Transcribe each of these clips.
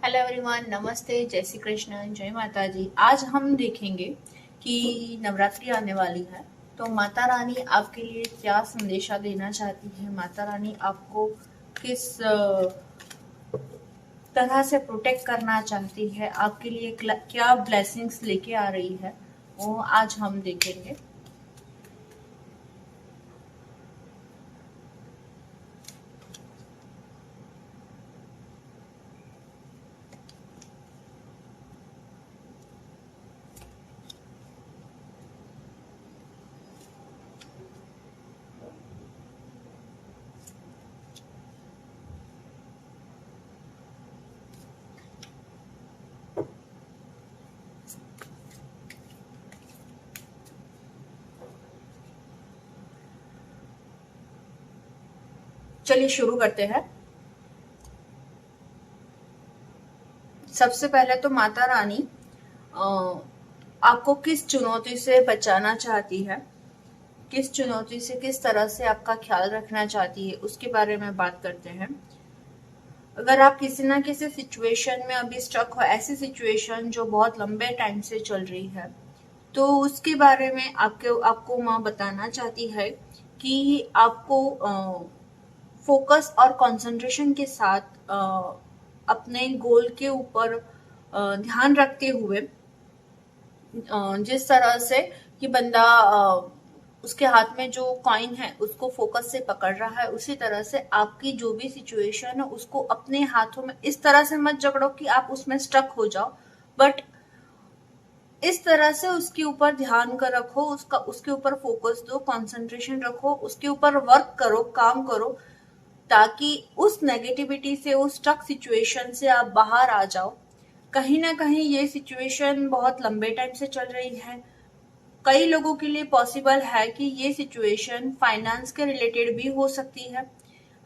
Hello everyone, नमस्ते, जय श्री कृष्ण, जय माता जी। आज हम देखेंगे कि नवरात्रि आने वाली है, तो माता रानी आपके लिए क्या संदेशा देना चाहती है। माता रानी आपको किस तरह से प्रोटेक्ट करना चाहती है, आपके लिए क्या ब्लेसिंग्स लेके आ रही है, वो आज हम देखेंगे। चलिए शुरू करते हैं। सबसे पहले तो माता रानी आपको किस चुनौती से बचाना चाहती है, किस चुनौती से, किस तरह से आपका ख्याल रखना चाहती है, उसके बारे में बात करते हैं। अगर आप किसी ना किसी सिचुएशन में अभी स्टक हो, ऐसी सिचुएशन जो बहुत लंबे टाइम से चल रही है, तो उसके बारे में आपको माँ बताना चाहती है कि आपको फोकस और कंसंट्रेशन के साथ अपने गोल के ऊपर ध्यान रखते हुए जिस तरह से कि बंदा उसके हाथ में जो कॉइन है उसको फोकस से पकड़ रहा है, उसी तरह से आपकी जो भी सिचुएशन है उसको अपने हाथों में इस तरह से मत जकड़ो कि आप उसमें स्टक हो जाओ, बट इस तरह से उसके ऊपर ध्यान कर रखो, उसके ऊपर फोकस दो, कंसंट्रेशन रखो, उसके ऊपर वर्क करो, काम करो, ताकि उस नेगेटिविटी से, उस स्टक सिचुएशन से आप बाहर आ जाओ। कहीं ना कहीं ये सिचुएशन बहुत लंबे टाइम से चल रही है। कई लोगों के लिए पॉसिबल है कि ये सिचुएशन फाइनेंस के रिलेटेड भी हो सकती है।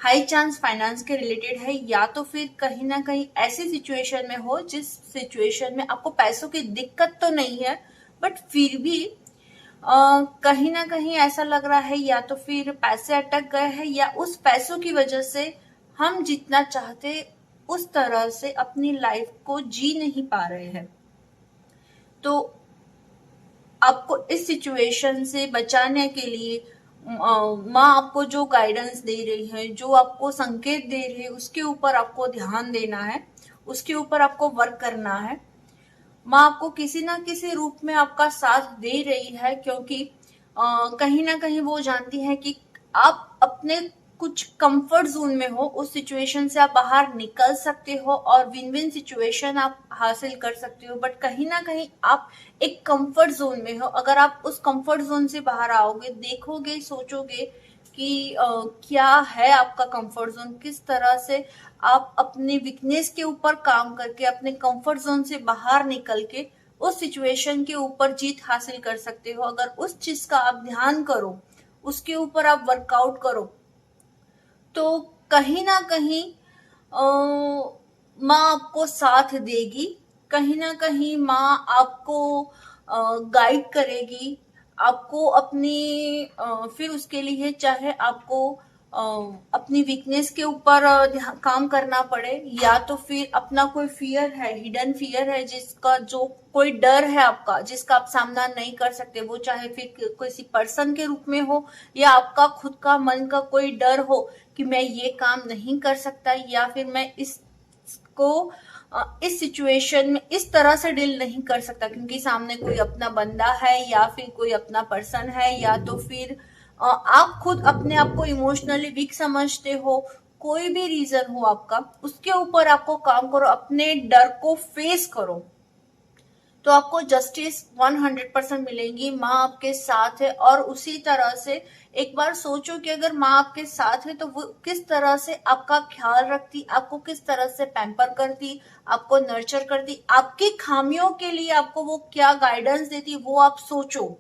हाई चांस फाइनेंस के रिलेटेड है, या तो फिर कहीं ना कहीं ऐसी सिचुएशन में हो जिस सिचुएशन में आपको पैसों की दिक्कत तो नहीं है, बट फिर भी कहीं ना कहीं ऐसा लग रहा है या तो फिर पैसे अटक गए हैं, या उस पैसों की वजह से हम जितना चाहते उस तरह से अपनी लाइफ को जी नहीं पा रहे हैं। तो आपको इस सिचुएशन से बचाने के लिए माँ आपको जो गाइडेंस दे रही है, जो आपको संकेत दे रही है, उसके ऊपर आपको ध्यान देना है, उसके ऊपर आपको वर्क करना है। माँ आपको किसी ना किसी रूप में आपका साथ दे रही है, क्योंकि कहीं ना कहीं वो जानती है कि आप अपने कुछ कंफर्ट जोन में हो, उस सिचुएशन से आप बाहर निकल सकते हो और विन विन सिचुएशन आप हासिल कर सकते हो। बट कहीं ना कहीं आप एक कंफर्ट जोन में हो। अगर आप उस कंफर्ट जोन से बाहर आओगे, देखोगे, सोचोगे कि क्या है आपका कंफर्ट जोन, किस तरह से आप अपने वीकनेस के ऊपर काम करके, अपने कंफर्ट जोन से बाहर निकल के उस सिचुएशन के ऊपर जीत हासिल कर सकते हो। अगर उस चीज का आप ध्यान करो, उसके ऊपर आप वर्कआउट करो, तो कहीं ना कहीं माँ आपको साथ देगी, कहीं ना कहीं माँ आपको गाइड करेगी, आपको अपनी फिर उसके लिए चाहे आपको अपनी वीकनेस के ऊपर काम करना पड़े, या तो फिर अपना कोई फियर है, हिडन फियर है, जिसका जो कोई डर है आपका, जिसका आप सामना नहीं कर सकते, वो चाहे फिर किसी पर्सन के रूप में हो, या आपका खुद का मन का कोई डर हो कि मैं ये काम नहीं कर सकता, या फिर मैं इसको इस सिचुएशन में इस तरह से डील नहीं कर सकता क्योंकि सामने कोई अपना बंदा है, या फिर कोई अपना पर्सन है, या तो फिर आप खुद अपने आप को इमोशनली वीक समझते हो। कोई भी रीजन हो आपका, उसके ऊपर आपको काम करो, अपने डर को फेस करो, तो आपको जस्टिस 100% मिलेंगी। माँ आपके साथ है, और उसी तरह से एक बार सोचो कि अगर माँ आपके साथ है तो वो किस तरह से आपका ख्याल रखती, आपको किस तरह से पैम्पर करती, आपको नर्चर करती, आपकी खामियों के लिए आपको वो क्या गाइडेंस देती, वो आप सोचो,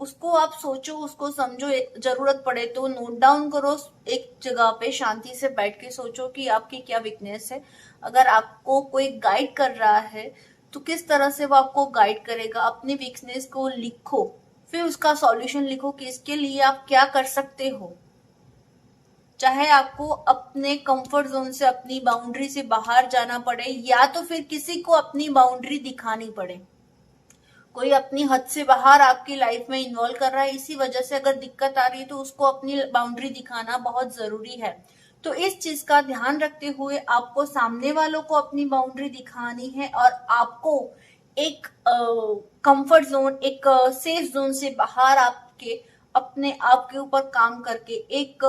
उसको आप सोचो, उसको समझो। जरूरत पड़े तो नोट डाउन करो, एक जगह पे शांति से बैठ के सोचो कि आपकी क्या वीकनेस है। अगर आपको कोई गाइड कर रहा है तो किस तरह से वो आपको गाइड करेगा। अपनी वीकनेस को लिखो, फिर उसका सॉल्यूशन लिखो कि इसके लिए आप क्या कर सकते हो। चाहे आपको अपने कंफर्ट जोन से, अपनी बाउंड्री से बाहर जाना पड़े, या तो फिर किसी को अपनी बाउंड्री दिखानी पड़े। कोई अपनी हद से बाहर आपकी लाइफ में इन्वॉल्व कर रहा है, इसी वजह से अगर दिक्कत आ रही है तो उसको अपनी बाउंड्री दिखाना बहुत जरूरी है। तो इस चीज का ध्यान रखते हुए आपको सामने वालों को अपनी बाउंड्री दिखानी है, और आपको एक कंफर्ट जोन, एक सेफ जोन से बाहर आपके अपने आप के ऊपर काम करके एक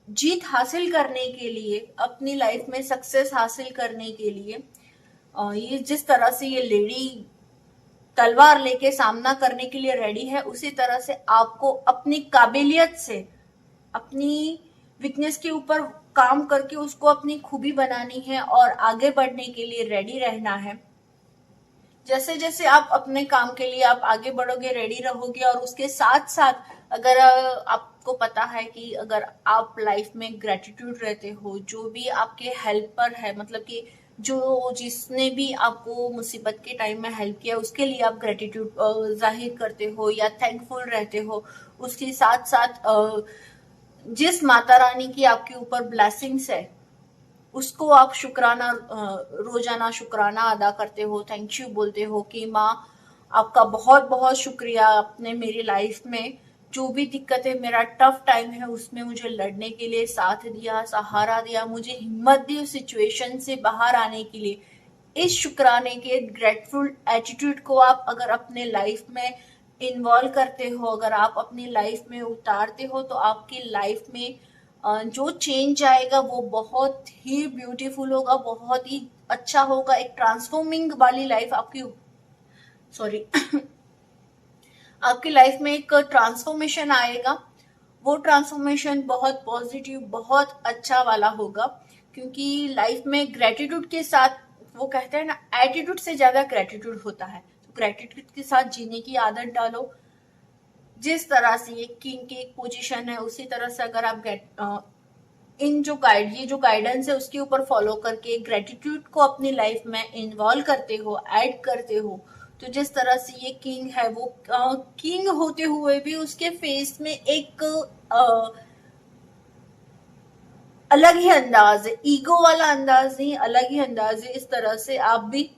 जीत हासिल करने के लिए, अपनी लाइफ में सक्सेस हासिल करने के लिए, ये जिस तरह से ये लेडी तलवार लेके सामना करने के लिए रेडी है, उसी तरह से आपको अपनी काबिलियत से, अपनी वीकनेस के ऊपर काम करके उसको अपनी खूबी बनानी है और आगे बढ़ने के लिए रेडी रहना है। जैसे जैसे आप अपने काम के लिए आप आगे बढ़ोगे, रेडी रहोगे, और उसके साथ साथ अगर आपको पता है कि अगर आप लाइफ में ग्रेटिट्यूड रहते हो, जो भी आपके हेल्पर है, मतलब कि जो जिसने भी आपको मुसीबत के टाइम में हेल्प किया, उसके लिए आप ग्रेटिट्यूड जाहिर करते हो या थैंकफुल रहते हो। उसके साथ साथ जिस माता रानी की आपके ऊपर ब्लेसिंग्स है, उसको आप शुक्राना, रोजाना शुक्राना अदा करते हो, थैंक यू बोलते हो कि माँ आपका बहुत बहुत शुक्रिया, आपने मेरी लाइफ में जो भी दिक्कत है, मेरा टफ टाइम है, उसमें मुझे लड़ने के लिए साथ दिया, सहारा दिया, मुझे हिम्मत दी उस सिचुएशन से बाहर आने के लिए। इस शुक्राने के ग्रेटफुल एटीट्यूड को आप अगर अपने लाइफ में इन्वॉल्व करते हो, अगर आप अपनी लाइफ में उतारते हो, तो आपकी लाइफ में जो चेंज आएगा वो बहुत ही ब्यूटीफुल होगा, बहुत ही अच्छा होगा। एक ट्रांसफॉर्मिंग वाली लाइफ आपकी, सॉरी आपकी लाइफ में एक ट्रांसफॉर्मेशन आएगा। वो ट्रांसफॉर्मेशन बहुत पॉजिटिव, बहुत अच्छा वाला होगा, क्योंकि लाइफ में ग्रेटिट्यूड के साथ, वो कहते हैं ना, एटीट्यूड से ज्यादा ग्रेटिट्यूड होता है। तो ग्रेटिट्यूड के साथ जीने की आदत डालो। जिस तरह से ये किंग की एक पोजीशन है, उसी तरह से अगर आप ये जो गाइडेंस है उसके ऊपर फॉलो करके ग्रेटिट्यूड को अपनी लाइफ में इन्वॉल्व करते हो, ऐड करते हो, तो जिस तरह से ये किंग है, वो किंग होते हुए भी उसके फेस में एक अलग ही अंदाज है, ईगो वाला अंदाज नहीं, अलग ही अंदाज है। इस तरह से आप भी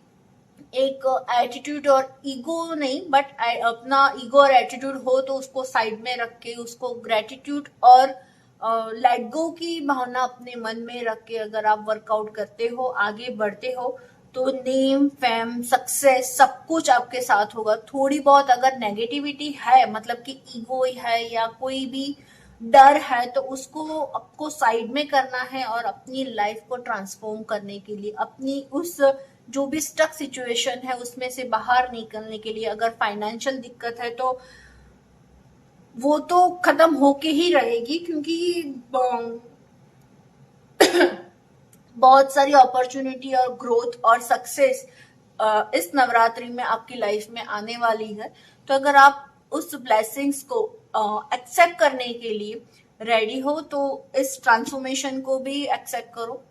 एक एटीट्यूड और ईगो नहीं, बट अपना ईगो और एटीट्यूड हो तो उसको साइड में रख के, उसको ग्रेटिट्यूड और लेट गो की भावना अपने मन में रख के अगर आप वर्कआउट करते हो, आगे बढ़ते हो, तो नेम, फेम, सक्सेस सब कुछ आपके साथ होगा। थोड़ी बहुत अगर नेगेटिविटी है, मतलब कि ईगो है या कोई भी डर है, तो उसको आपको साइड में करना है और अपनी लाइफ को ट्रांसफॉर्म करने के लिए, अपनी उस जो भी स्टक सिचुएशन है उसमें से बाहर निकलने के लिए, अगर फाइनेंशियल दिक्कत है तो वो तो खत्म होके ही रहेगी, क्योंकि बहुत सारी अपॉर्चुनिटी और ग्रोथ और सक्सेस इस नवरात्रि में आपकी लाइफ में आने वाली है। तो अगर आप उस ब्लेसिंग्स को एक्सेप्ट करने के लिए रेडी हो, तो इस ट्रांसफॉर्मेशन को भी एक्सेप्ट करो।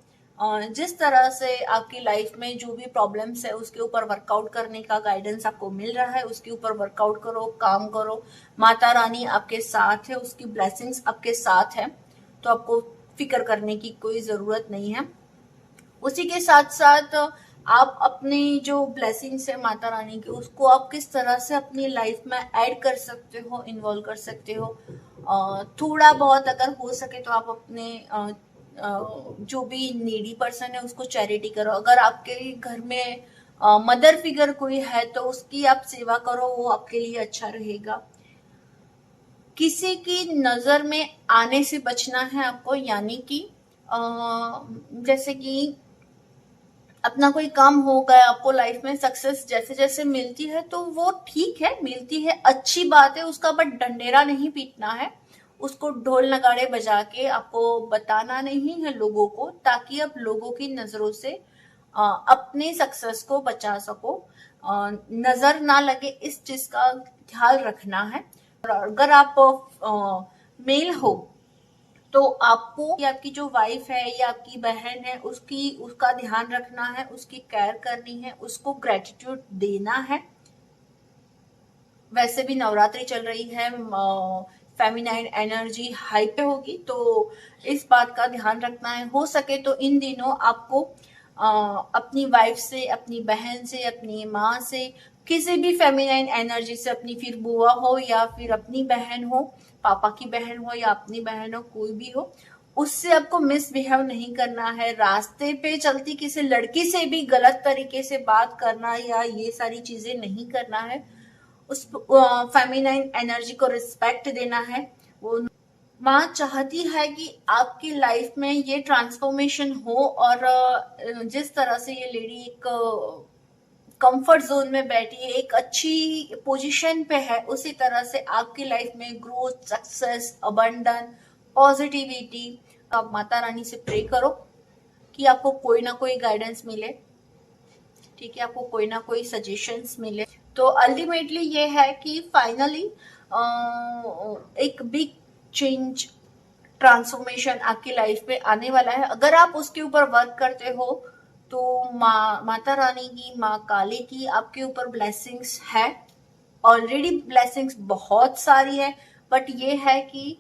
जिस तरह से आपकी लाइफ में जो भी प्रॉब्लम्स है उसके ऊपर वर्कआउट करने का गाइडेंस आपको मिल रहा है, उसके ऊपर वर्कआउट करो, काम करो। माता रानी आपके साथ है, उसकी ब्लेसिंग्स आपके साथ है, तो आपको फिक्र करने की कोई जरूरत नहीं है। उसी के साथ साथ आप अपनी जो ब्लेसिंग्स है माता रानी की, उसको आप किस तरह से अपनी लाइफ में ऐड कर सकते हो, इन्वॉल्व कर सकते हो। थोड़ा बहुत अगर हो सके तो आप अपने जो भी नीडी पर्सन है उसको चैरिटी करो। अगर आपके घर में मदर फिगर कोई है तो उसकी आप सेवा करो, वो आपके लिए अच्छा रहेगा। किसी की नजर में आने से बचना है आपको, यानी कि जैसे कि अपना कोई काम हो गया, आपको लाइफ में सक्सेस जैसे जैसे मिलती है तो वो ठीक है, मिलती है, अच्छी बात है उसका, बट डंडेरा नहीं पीटना है, उसको ढोल नगाड़े बजा के आपको बताना नहीं है लोगों को, ताकि आप लोगों की नजरों से अपने सक्सेस को बचा सको, नजर ना लगे, इस चीज का ख्याल रखना है। और अगर आप मेल हो तो आपको या आपकी जो वाइफ है या आपकी बहन है उसका ध्यान रखना है, उसकी केयर करनी है, उसको ग्रेटिट्यूड देना है। वैसे भी नवरात्रि चल रही है, फेमिनाइन एनर्जी हाई पे होगी, तो इस बात का ध्यान रखना है। हो सके तो इन दिनों आपको अपनी वाइफ से, अपनी बहन से, अपनी माँ से, किसी भी फेमिनाइन एनर्जी से, अपनी फिर बुआ हो या फिर अपनी बहन हो, पापा की बहन हो या अपनी बहन हो, कोई भी हो, उससे आपको मिसबिहेव नहीं करना है। रास्ते पे चलती किसी लड़की से भी गलत तरीके से बात करना या ये सारी चीजें नहीं करना है। उस फेमिनाइन एनर्जी को रिस्पेक्ट देना है। वो माँ चाहती है कि आपकी लाइफ में ये ट्रांसफॉर्मेशन हो, और जिस तरह से ये लेडी एक कंफर्ट जोन में बैठी है, एक अच्छी पोजीशन पे है, उसी तरह से आपकी लाइफ में ग्रोथ, सक्सेस, अबंडन, पॉजिटिविटी। आप माता रानी से प्रे करो कि आपको कोई ना कोई गाइडेंस मिले, ठीक है, आपको कोई ना कोई सजेशंस मिले। तो अल्टीमेटली ये है कि फाइनली एक बिग चेंज, ट्रांसफॉर्मेशन आपकी लाइफ में आने वाला है। अगर आप उसके ऊपर वर्क करते हो तो माता रानी की, माँ काली की आपके ऊपर ब्लेसिंग्स है। ऑलरेडी ब्लेसिंग्स बहुत सारी है, बट ये है कि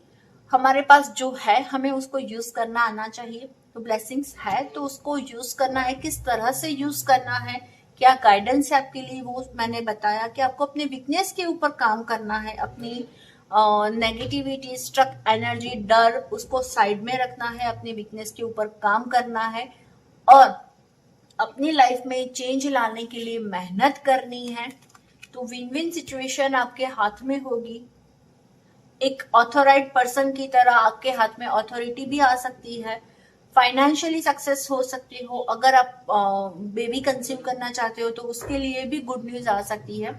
हमारे पास जो है हमें उसको यूज करना आना चाहिए। तो ब्लेसिंग्स है तो उसको यूज करना है। किस तरह से यूज करना है, क्या गाइडेंस है आपके लिए, वो मैंने बताया कि आपको अपने वीकनेस के ऊपर काम करना है। अपनी नेगेटिविटी, स्ट्रक एनर्जी, डर, उसको साइड में रखना है, अपने वीकनेस के ऊपर काम करना है और अपनी लाइफ में चेंज लाने के लिए मेहनत करनी है। तो विन विन सिचुएशन आपके हाथ में होगी। एक ऑथोराइज पर्सन की तरह आपके हाथ में अथॉरिटी भी आ सकती है। फाइनेंशियली सक्सेस हो सकती हो। अगर आप बेबी कंसीव करना चाहते हो तो उसके लिए भी गुड न्यूज आ सकती है।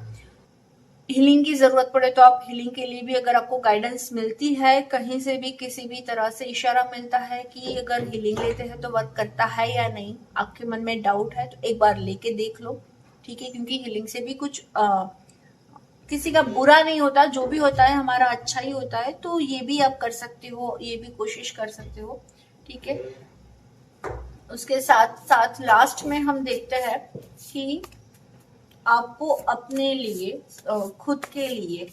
हीलिंग की जरूरत पड़े तो आप हीलिंग के लिए भी, अगर आपको गाइडेंस मिलती है कहीं से भी, किसी भी तरह से इशारा मिलता है कि अगर हीलिंग लेते हैं तो वर्क करता है या नहीं, आपके मन में डाउट है तो एक बार लेके देख लो, ठीक है। क्योंकि हीलिंग से भी कुछ किसी का बुरा नहीं होता, जो भी होता है हमारा अच्छा ही होता है। तो ये भी आप कर सकते हो, ये भी कोशिश कर सकते हो, ठीक है। उसके साथ साथ लास्ट में हम देखते हैं कि आपको अपने लिए, खुद के लिए,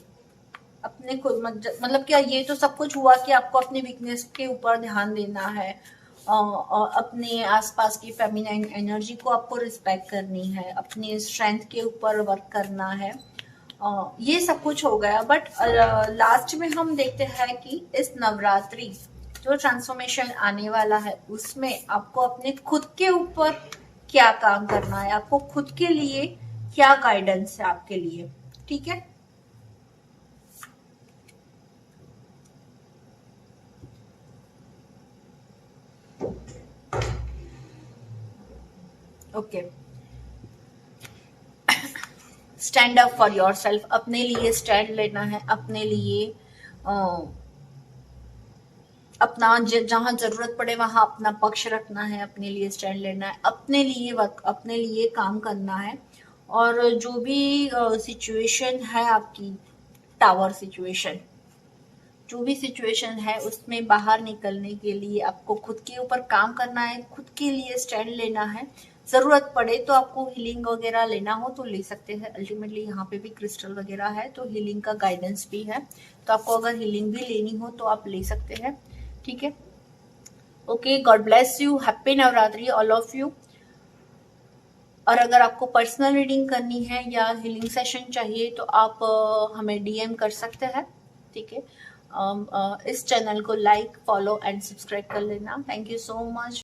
अपने खुद, मतलब क्या, ये तो सब कुछ हुआ कि आपको अपने वीकनेस के ऊपर ध्यान देना है, और अपने आसपास की फेमिनाइन एनर्जी को आपको रिस्पेक्ट करनी है, अपने स्ट्रेंथ के ऊपर वर्क करना है, ये सब कुछ हो गया। बट लास्ट में हम देखते हैं कि इस नवरात्रि जो ट्रांसफॉर्मेशन आने वाला है उसमें आपको अपने खुद के ऊपर क्या काम करना है, आपको खुद के लिए क्या गाइडेंस है आपके लिए, ठीक है। Okay, stand up for your self. अपने लिए स्टैंड लेना है, अपने लिए अपना जहां जरूरत पड़े वहां अपना पक्ष रखना है, अपने लिए स्टैंड लेना है, अपने लिए वक्त, अपने लिए काम करना है। और जो भी सिचुएशन है आपकी, टावर सिचुएशन, जो भी सिचुएशन है उसमें बाहर निकलने के लिए आपको खुद के ऊपर काम करना है, खुद के लिए स्टैंड लेना है। जरूरत पड़े तो आपको हीलिंग वगैरह लेना हो तो ले सकते हैं। अल्टीमेटली यहाँ पे भी क्रिस्टल वगैरह है तो हीलिंग का गाइडेंस भी है, तो आपको अगर हीलिंग भी लेनी हो तो आप ले सकते हैं, ठीक है। Okay, God bless you, happy Navratri all of you. और अगर आपको पर्सनल रीडिंग करनी है या हीलिंग सेशन चाहिए तो आप हमें डीएम कर सकते हैं, ठीक है। इस चैनल को लाइक, फॉलो एंड सब्सक्राइब कर लेना। Thank you so much.